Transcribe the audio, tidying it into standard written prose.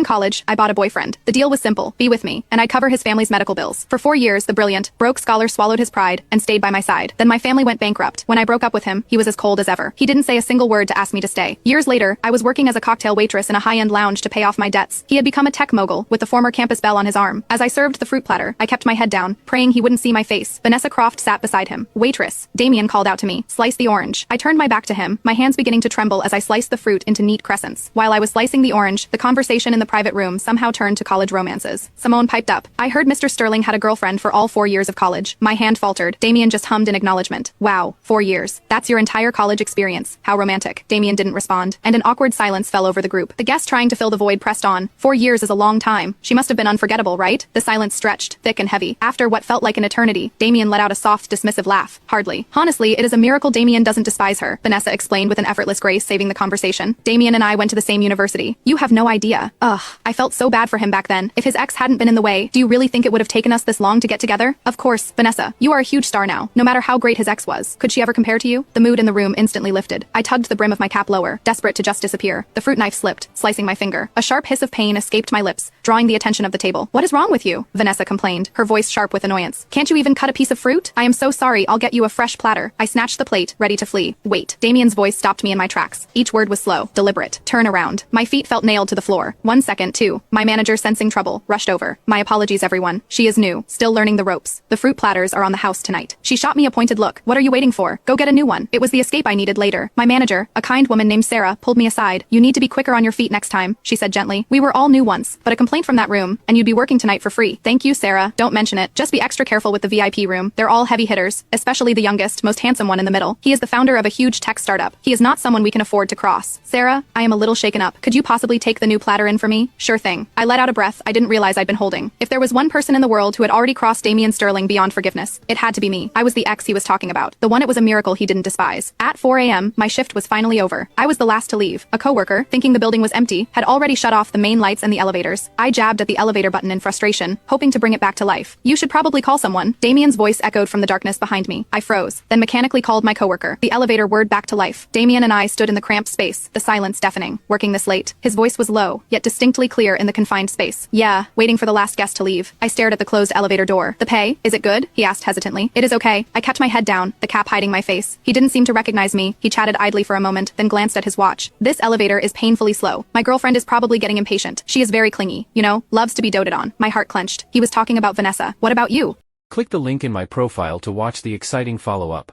in college, I bought a boyfriend. The deal was simple: be with me, and I'd cover his family's medical bills. For 4 years, the brilliant, broke scholar swallowed his pride and stayed by my side. Then my family went bankrupt. When I broke up with him, he was as cold as ever. He didn't say a single word to ask me to stay. Years later, I was working as a cocktail waitress in a high-end lounge to pay off my debts. He had become a tech mogul, with the former campus belle on his arm. As I served the fruit platter, I kept my head down, praying he wouldn't see my face. Vanessa Croft sat beside him. "Waitress," Damien called out to me. "Slice the orange." I turned my back to him, my hands beginning to tremble as I sliced the fruit into neat crescents. While I was slicing the orange, the conversation in the private room somehow turned to college romances. Simone piped up. "I heard Mr. Sterling had a girlfriend for all 4 years of college." My hand faltered. Damien just hummed in acknowledgement. "Wow, 4 years. That's your entire college experience. How romantic." Damien didn't respond, and an awkward silence fell over the group. The guest trying to fill the void pressed on. 4 years is a long time. She must have been unforgettable, right? The silence stretched, thick and heavy. After what felt like an eternity, Damien let out a soft, dismissive laugh. "Hardly. Honestly, it is a miracle Damien doesn't despise her," Vanessa explained with an effortless grace, saving the conversation. "Damien and I went to the same university. You have no idea." Ugh, I felt so bad for him back then. If his ex hadn't been in the way, do you really think it would have taken us this long to get together? Of course, Vanessa, you are a huge star now, no matter how great his ex was. Could she ever compare to you? The mood in the room instantly lifted. I tugged the brim of my cap lower, desperate to just disappear. The fruit knife slipped, slicing my finger. A sharp hiss of pain escaped my lips, drawing the attention of the table. "What is wrong with you?" Vanessa complained, her voice sharp with annoyance. "Can't you even cut a piece of fruit? I am so sorry, I'll get you a fresh platter." I snatched the plate, ready to flee. "Wait." Damien's voice stopped me in my tracks. Each word was slow, deliberate. "Turn around." My feet felt nailed to the floor. 1 second, 2. My manager, sensing trouble, rushed over. "My apologies, everyone. She is new, still learning the ropes. The fruit platters are on the house tonight." She shot me a pointed look. "What are you waiting for? Go get a new one." It was the escape I needed later. My manager, a kind woman named Sarah, pulled me aside. "You need to be quicker on your feet next time," she said gently. "We were all new once, but a complaint from that room, and you'd be working tonight for free." "Thank you, Sarah. Don't mention it. Just be extra careful with the VIP room. They're all heavy hitters, especially the youngest, most handsome one in the middle. He is the founder of a huge tech startup. He is not someone we can afford to cross." "Sarah, I am a little shaken up. Could you possibly take the new platter in for me?" "Sure thing." I let out a breath I didn't realize I'd been holding. If there was one person in the world who had already crossed Damien Sterling beyond forgiveness, it had to be me. I was the ex he was talking about, the one it was a miracle he didn't despise. At 4 a.m., my shift was finally over. I was the last to leave. A coworker, thinking the building was empty, had already shut off the main lights and the elevators. I jabbed at the elevator button in frustration, hoping to bring it back to life. "You should probably call someone." Damien's voice echoed from the darkness behind me. I froze, then mechanically called my coworker. The elevator whirred back to life. Damien and I stood in the cramped space, the silence deafening. "Working this late?" His voice was low, yet distinctly clear in the confined space. "Yeah, waiting for the last guest to leave." I stared at the closed elevator door. "The pay? Is it good?" he asked hesitantly. "It is okay." I kept my head down, the cap hiding my face. He didn't seem to recognize me. He chatted idly for a moment, then glanced at his watch. "This elevator is painfully slow. My girlfriend is probably getting impatient. She is very clingy, you know, loves to be doted on." My heart clenched. He was talking about Vanessa. "What about you?" Click the link in my profile to watch the exciting follow-up.